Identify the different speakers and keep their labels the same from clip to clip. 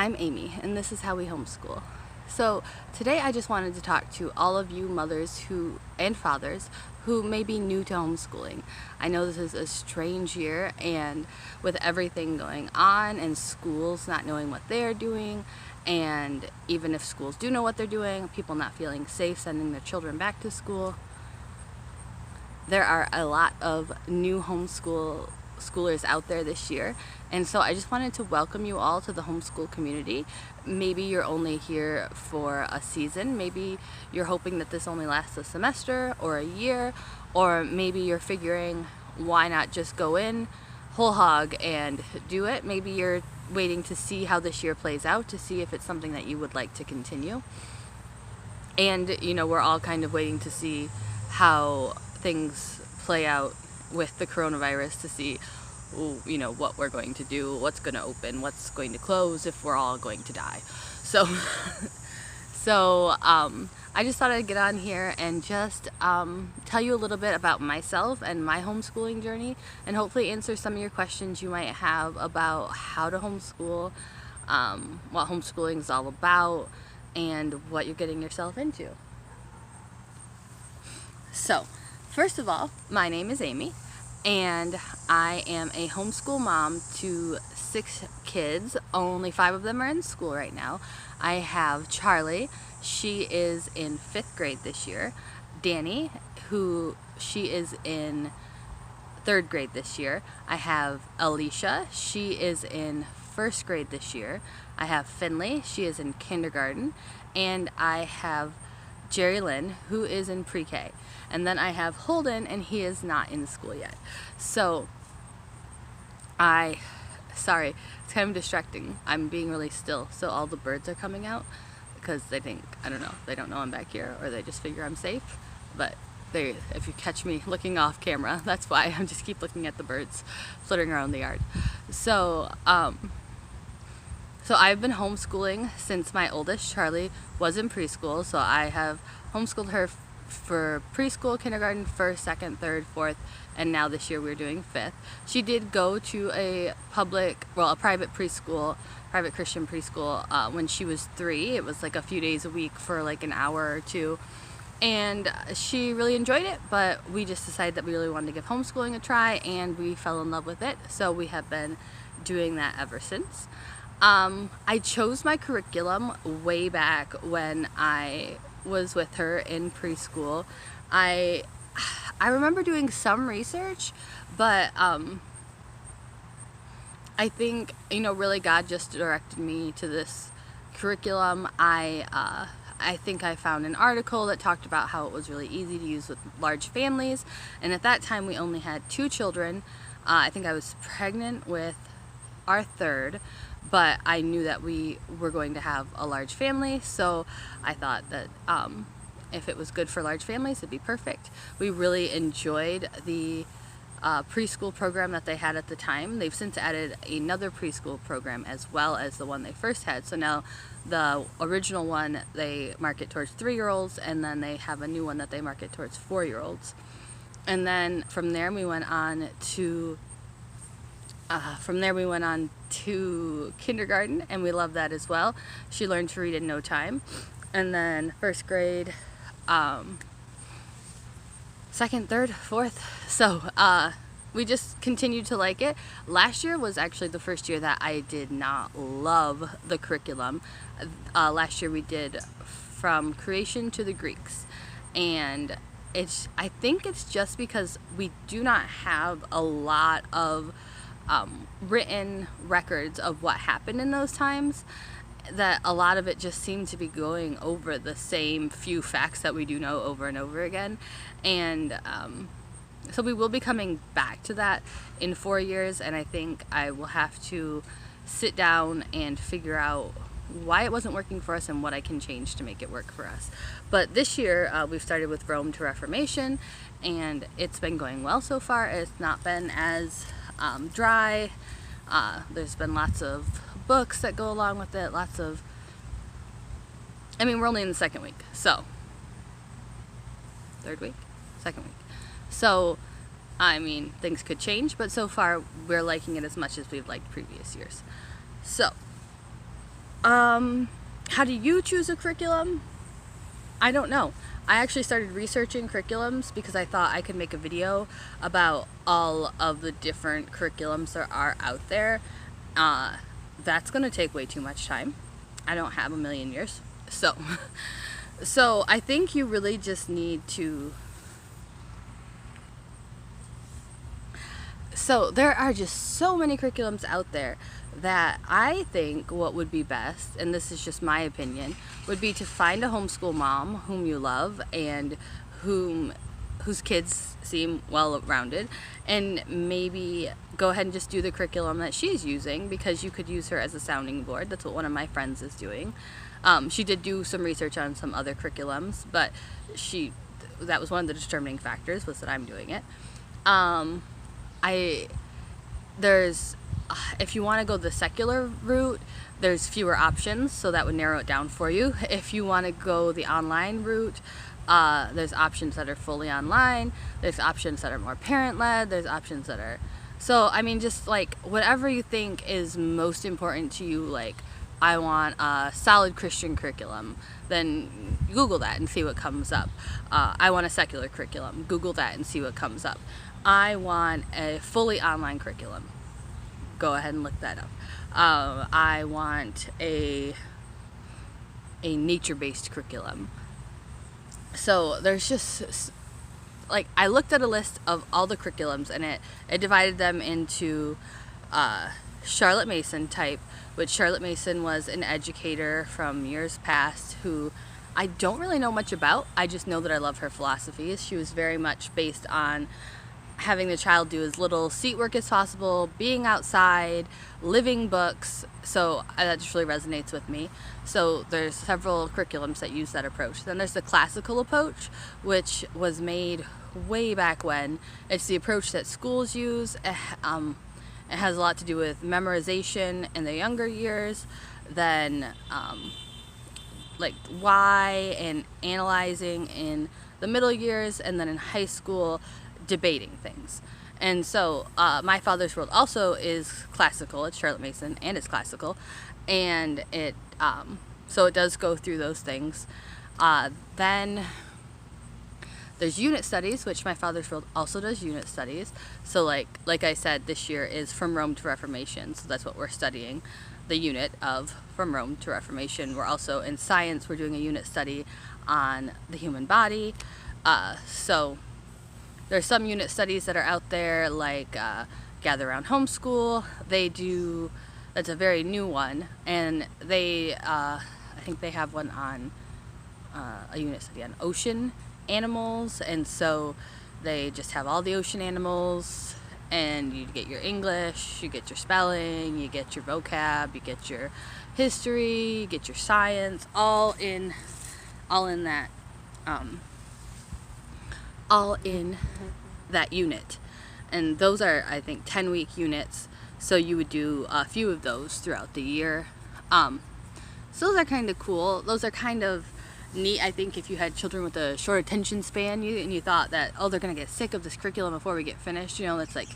Speaker 1: I'm Amy, and this is How We Homeschool. So today I just wanted to talk to all of you mothers and fathers who may be new to homeschooling. I know this is a strange year, and with everything going on and schools not knowing what they're doing, and even if schools do know what they're doing, people not feeling safe sending their children back to school, there are a lot of new homeschoolers out there this year, and so I just wanted to welcome you all to the homeschool community. Maybe you're only here for a season, maybe you're hoping that this only lasts a semester or a year, or maybe you're figuring why not just go in whole hog and do it. Maybe you're waiting to see how this year plays out, to see if it's something that you would like to continue. And we're all kind of waiting to see how things play out with the coronavirus, to see what we're going to do, what's going to open, what's going to close, if we're all going to die. So I just thought I'd get on here and just tell you a little bit about myself and my homeschooling journey, and hopefully answer some of your questions you might have about how to homeschool, what homeschooling is all about, and what you're getting yourself into. So first of all, my name is Amy, and I am a homeschool mom to 6 kids. Only 5 of them are in school right now. I have Charlie. She is in 5th grade this year. Danny, she is in 3rd grade this year. I have Alicia. She is in 1st grade this year. I have Finley. She is in kindergarten. And I have Jerry Lynn, who is in pre-K. And then I have Holden, and he is not in school yet. So sorry, it's kind of distracting. I'm being really still, so all the birds are coming out because they think, I don't know, they don't know I'm back here, or they just figure I'm safe. But if you catch me looking off camera, that's why. I just keep looking at the birds flittering around the yard. So I've been homeschooling since my oldest, Charlie, was in preschool. So I have homeschooled her for preschool, kindergarten, 1st, 2nd, 3rd, 4th, and now this year we're doing 5th. She did go to a private preschool, private Christian preschool when she was 3. It was like a few days a week for like an hour or 2. And she really enjoyed it, but we just decided that we really wanted to give homeschooling a try, and we fell in love with it. So we have been doing that ever since. I chose my curriculum way back when I was with her in preschool. I remember doing some research, but I think really God just directed me to this curriculum. I think I found an article that talked about how it was really easy to use with large families, and at that time we only had 2 children. I think I was pregnant with our 3rd, but I knew that we were going to have a large family, so I thought that if it was good for large families, it'd be perfect. We really enjoyed the preschool program that they had at the time. They've since added another preschool program as well as the one they first had. So now the original one, they market towards 3-year-olds, and then they have a new one that they market towards 4-year-olds. And then from there we went on to kindergarten, and we love that as well. She learned to read in no time. And then 1st grade, 2nd, 3rd, 4th. So we just continued to like it. Last year was actually the first year that I did not love the curriculum. Last year we did from creation to the Greeks, and I think it's just because we do not have a lot of written records of what happened in those times, that a lot of it just seemed to be going over the same few facts that we do know over and over again. And so we will be coming back to that in 4 years, and I think I will have to sit down and figure out why it wasn't working for us and what I can change to make it work for us. But this year we've started with Rome to Reformation, and it's been going well so far. It's not been as dry. There's been lots of books that go along with it, we're only in the 2nd week, so 3rd week, 2nd week. So things could change, but so far we're liking it as much as we've liked previous years. So How do you choose a curriculum? I don't know. I actually started researching curriculums because I thought I could make a video about all of the different curriculums there are out there. That's going to take way too much time. I don't have a million years. So I think you really just need to... So there are just so many curriculums out there that I think what would be best, and this is just my opinion, would be to find a homeschool mom whom you love and whose kids seem well-rounded, and maybe go ahead and just do the curriculum that she's using, because you could use her as a sounding board. That's what one of my friends is doing. She did do some research on some other curriculums, but that was one of the determining factors, was that I'm doing it. If you want to go the secular route, there's fewer options, so that would narrow it down for you. If you want to go the online route, there's options that are fully online, there's options that are more parent-led, there's options that are... So, I mean, just like whatever you think is most important to you, like, I want a solid Christian curriculum, then Google that and see what comes up. I want a secular curriculum, Google that and see what comes up. I want a fully online curriculum. Go ahead and look that up. I want a nature-based curriculum. So there's just, like, I looked at a list of all the curriculums, and it divided them into Charlotte Mason type, which Charlotte Mason was an educator from years past who I don't really know much about. I just know that I love her philosophies. She was very much based on having the child do as little seat work as possible, being outside, living books, so that just really resonates with me. So there's several curriculums that use that approach. Then there's the classical approach, which was made way back when. It's the approach that schools use. It has a lot to do with memorization in the younger years, then like why and analyzing in the middle years, and then in high school, debating things. And so My Father's World also is classical. It's Charlotte Mason and it's classical, and so it does go through those things. Then there's unit studies, which My Father's World also does unit studies. So like I said, this year is From Rome to Reformation, so that's what we're studying, the unit of From Rome to Reformation. We're also in science, we're doing a unit study on the human body. So there's some unit studies that are out there, like Gather Around Homeschool. That's a very new one, and I think they have one on a unit study on ocean animals, and so they just have all the ocean animals, and you get your English, you get your spelling, you get your vocab, you get your history, you get your science, all in that unit. And those are, I think, 10-week units, so you would do a few of those throughout the year. So those are kind of cool. Those are kind of neat, I think, if you had children with a short attention span and you thought that, oh, they're going to get sick of this curriculum before we get finished. You know, that's like,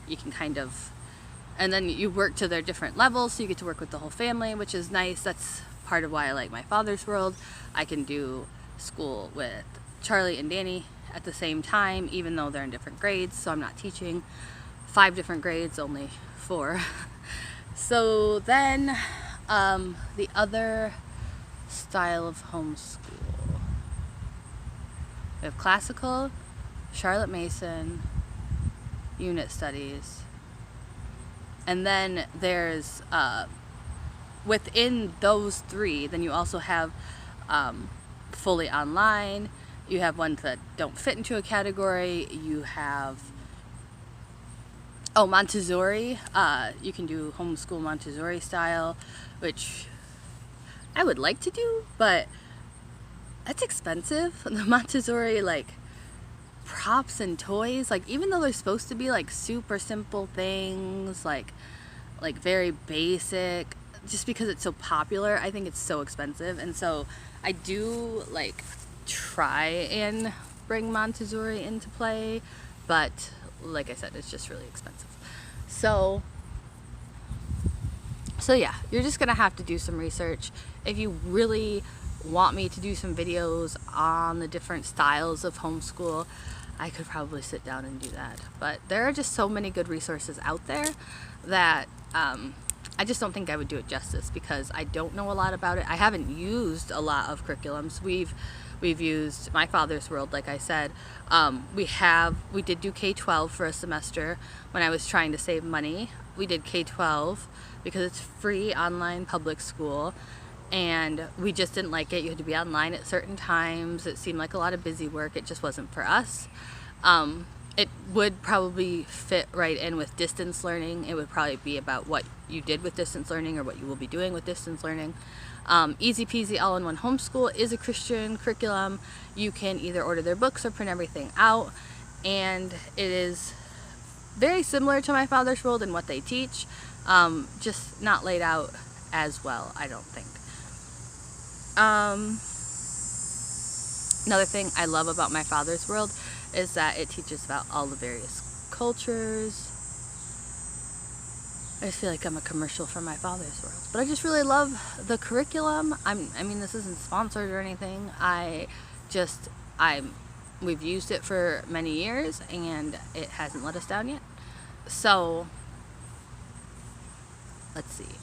Speaker 1: you can kind of, and then you work to their different levels, so you get to work with the whole family, which is nice. That's part of why I like My Father's World. I can do school with Charlie and Danny at the same time, even though they're in different grades, so I'm not teaching 5 different grades, only 4. So then the other style of homeschool, we have classical, Charlotte Mason, unit studies, and then there's within those 3, then you also have fully online. You have ones that don't fit into a category. You have, Montessori. You can do homeschool Montessori style, which I would like to do, but that's expensive. The Montessori, like, props and toys, like, even though they're supposed to be like super simple things, like very basic, just because it's so popular, I think it's so expensive. And so I do like try and bring Montessori into play, but like I said, it's just really expensive. So So yeah, you're just gonna have to do some research. If you really want me to do some videos on the different styles of homeschool, I could probably sit down and do that. But there are just so many good resources out there that I just don't think I would do it justice, because I don't know a lot about it. I haven't used a lot of curriculums. We've used My Father's World, like I said. We did do K-12 for a semester when I was trying to save money. We did K-12 because it's free online public school, and we just didn't like it. You had to be online at certain times. It seemed like a lot of busy work. It just wasn't for us. It would probably fit right in with distance learning. It would probably be about what you did with distance learning or what you will be doing with distance learning. Easy Peasy All-in-One Homeschool is a Christian curriculum. You can either order their books or print everything out, and it is very similar to My Father's World in what they teach, just not laid out as well, I don't think. Another thing I love about My Father's World is that it teaches about all the various cultures. I just feel like I'm a commercial for My Father's World, but I just really love the curriculum. I mean, this isn't sponsored or anything. We've used it for many years, and it hasn't let us down yet. So, let's see.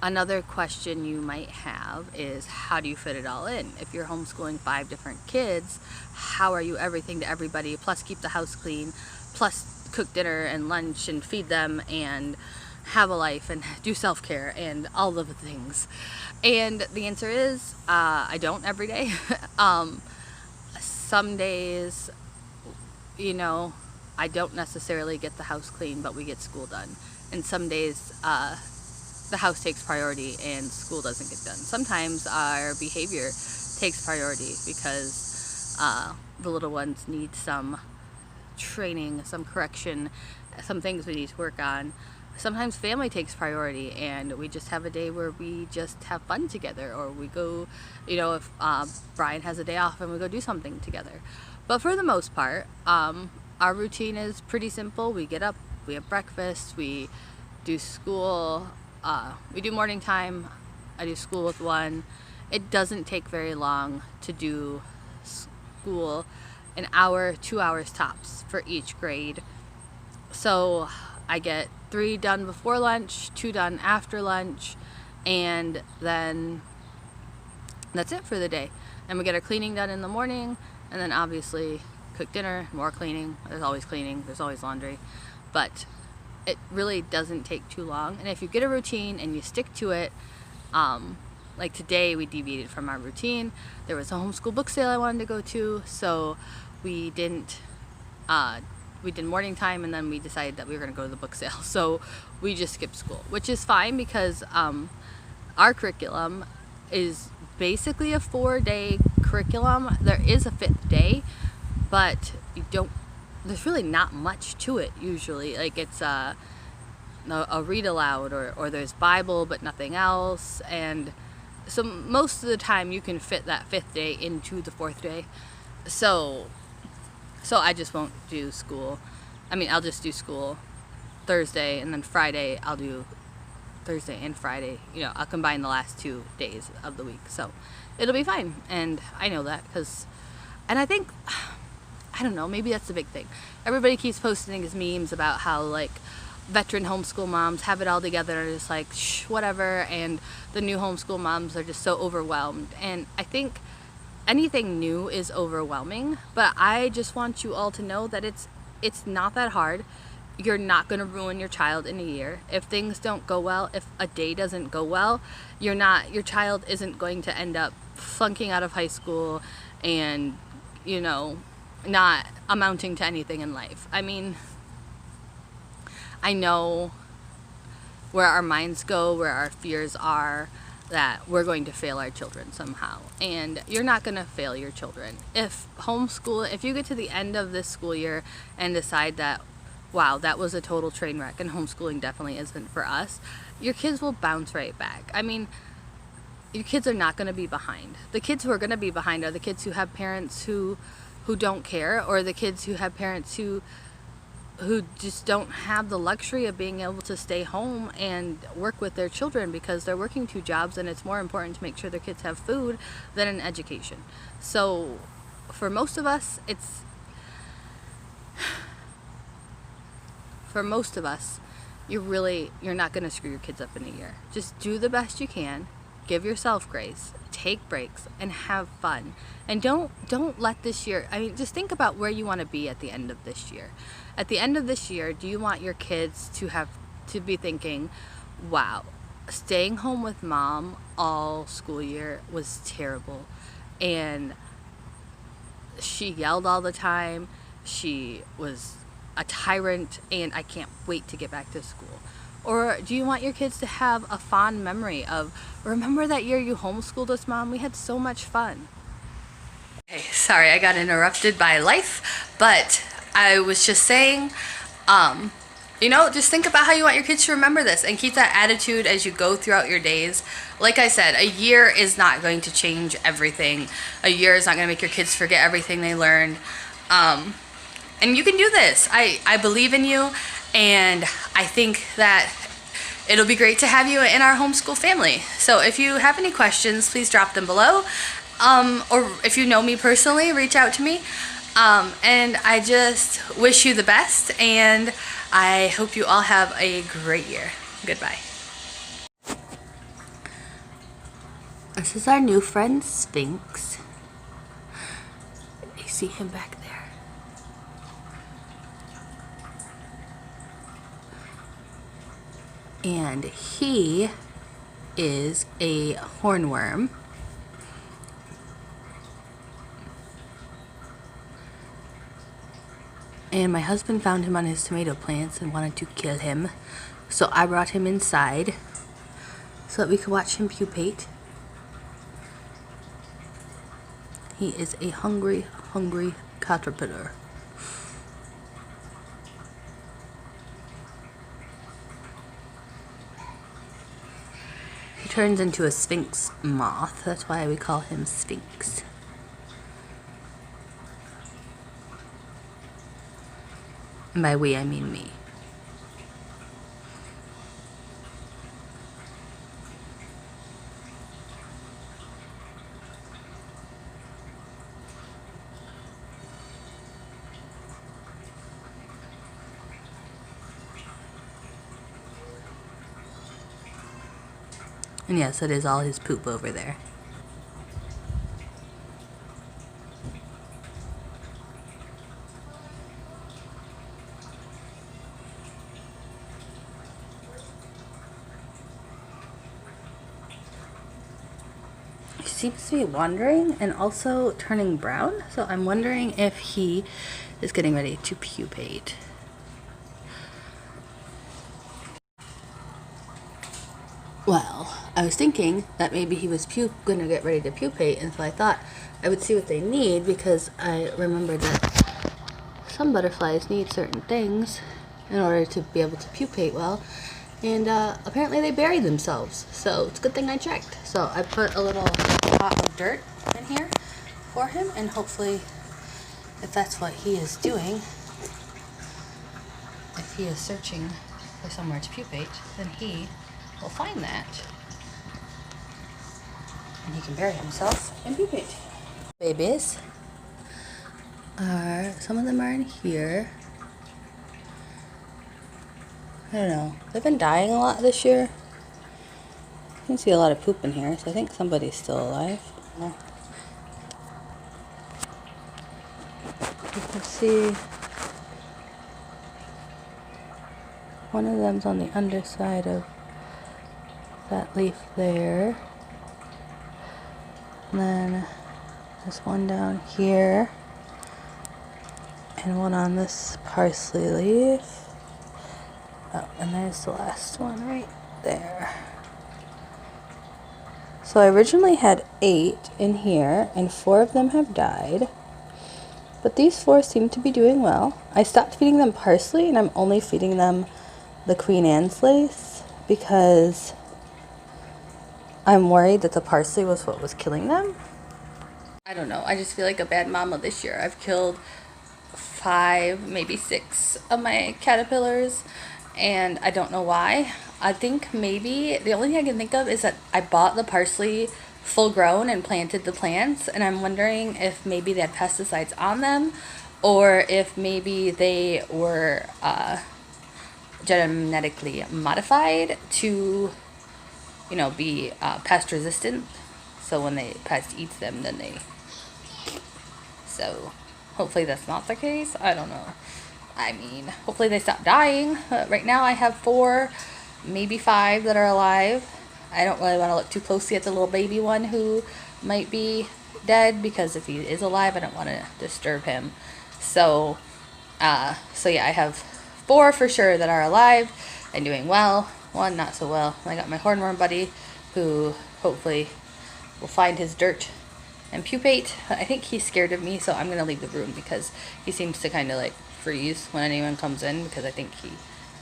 Speaker 1: Another question you might have is, how do you fit it all in? If you're homeschooling 5 different kids, how are you everything to everybody, plus keep the house clean, plus cook dinner and lunch and feed them and have a life and do self-care and all of the things? And the answer is, I don't every day. Some days, I don't necessarily get the house clean, but we get school done. And some days, the house takes priority and school doesn't get done. Sometimes our behavior takes priority because the little ones need some training, some correction, some things we need to work on. Sometimes family takes priority, and we just have a day where we just have fun together, or we go, if Brian has a day off and we go do something together. But for the most part, our routine is pretty simple. We get up, we have breakfast, we do school, we do morning time, I do school with one. It doesn't take very long to do school, an hour, 2 hours tops for each grade. So I get 3 done before lunch, 2 done after lunch, and then that's it for the day. And we get our cleaning done in the morning, and then obviously cook dinner, more cleaning. There's always laundry. But it really doesn't take too long. And if you get a routine and you stick to it, like today we deviated from our routine. There was a homeschool book sale I wanted to go to, so we did morning time, and then we decided that we were going to go to the book sale. So we just skipped school, which is fine because our curriculum is basically a 4-day curriculum. There is a 5th day, but there's really not much to it usually. Like it's a read aloud, or there's Bible but nothing else, and so most of the time you can fit that 5th day into the 4th day. So I just won't do school. I'll just do school Thursday, and then Friday I'll do Thursday and Friday. I'll combine the last 2 days of the week, so it'll be fine. And I know that and I think, I don't know, maybe that's the big thing. Everybody keeps posting these memes about how, like, veteran homeschool moms have it all together and are just like, shh, whatever, and the new homeschool moms are just so overwhelmed. And I think anything new is overwhelming, but I just want you all to know that it's not that hard. You're not going to ruin your child in a year. If things don't go well, if a day doesn't go well, your child isn't going to end up flunking out of high school and, not amounting to anything in life. I know where our minds go, where our fears are, that we're going to fail our children somehow. And you're not going to fail your children. If you get to the end of this school year and decide that, wow, that was a total train wreck and homeschooling definitely isn't for us, your kids will bounce right back. Your kids are not going to be behind. The kids who are going to be behind are the kids who have parents who don't care, or the kids who have parents who who just don't have the luxury of being able to stay home and work with their children because they're working 2 jobs, and it's more important to make sure their kids have food than an education. So for most of us, you're not going to screw your kids up in a year. Just do the best you can, give yourself grace, take breaks, and have fun. And don't let this year, I mean, just think about where you want to be at the end of this year. At the end of this year, do you want your kids to be thinking, wow, staying home with mom all school year was terrible, and she yelled all the time, she was a tyrant, and I can't wait to get back to school? Or do you want your kids to have a fond memory of, remember that year you homeschooled us, Mom? We had so much fun. Okay, sorry, I got interrupted by life, but I was just saying, just think about how you want your kids to remember this and keep that attitude as you go throughout your days. Like I said, a year is not going to change everything. A year is not going to make your kids forget everything they learned. And you can do this. I believe in you, and I think that it'll be great to have you in our homeschool family. So if you have any questions, please drop them below. Or if you know me personally, reach out to me. And I just wish you the best, and I hope you all have a great year. Goodbye. This is our new friend, Sphinx. You see him back there. And he is a hornworm. And my husband found him on his tomato plants and wanted to kill him. So I brought him inside so that we could watch him pupate. He is a hungry, hungry caterpillar. He turns into a sphinx moth. That's why we call him Sphinx. And by we, I mean me. And yes, it is all his poop over there. He seems to be wandering and also turning brown, so I'm wondering if he is getting ready to pupate. Well, I was thinking that maybe he was gonna get ready to pupate, and so I thought I would see what they need, because I remembered that some butterflies need certain things in order to be able to pupate well, and apparently they bury themselves, so it's a good thing I checked. So I put a little pot of dirt in here for him, and hopefully, if that's what he is doing, if he is searching for somewhere to pupate, then he will find that, and he can bury himself and pupate. Babies some of them are in here. I don't know, they've been dying a lot this year. You can see a lot of poop in here, so I think somebody's still alive. You can see one of them's on the underside of that leaf there, and then there's one down here and one on this parsley leaf. Oh, and there's the last one right there. So I originally had 8 in here, and 4 of them have died, but these 4 seem to be doing well. I stopped feeding them parsley, and I'm only feeding them the Queen Anne's lace because I'm worried that the parsley was what was killing them. I don't know. I just feel like a bad mama this year. I've killed 5, maybe 6 of my caterpillars, and I don't know why. I think maybe the only thing I can think of is that I bought the parsley full grown and planted the plants, and I'm wondering if maybe they had pesticides on them, or if maybe they were genetically modified to, you know, be pest resistant. So when the pest eats them, then they. So hopefully that's not the case. I don't know. I mean, hopefully they stop dying. Right now I have 4, maybe 5 that are alive. I don't really want to look too closely at the little baby one who might be dead, because if he is alive, I don't want to disturb him. So yeah, I have 4 for sure that are alive and doing well. 1 not so well. I got my hornworm buddy who hopefully will find his dirt and pupate. I think he's scared of me, so I'm going to leave the room because he seems to kind of like freeze when anyone comes in, because I think he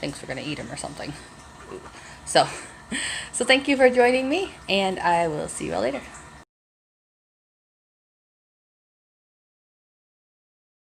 Speaker 1: thinks we're going to eat him or something. So thank you for joining me, and I will see you all later.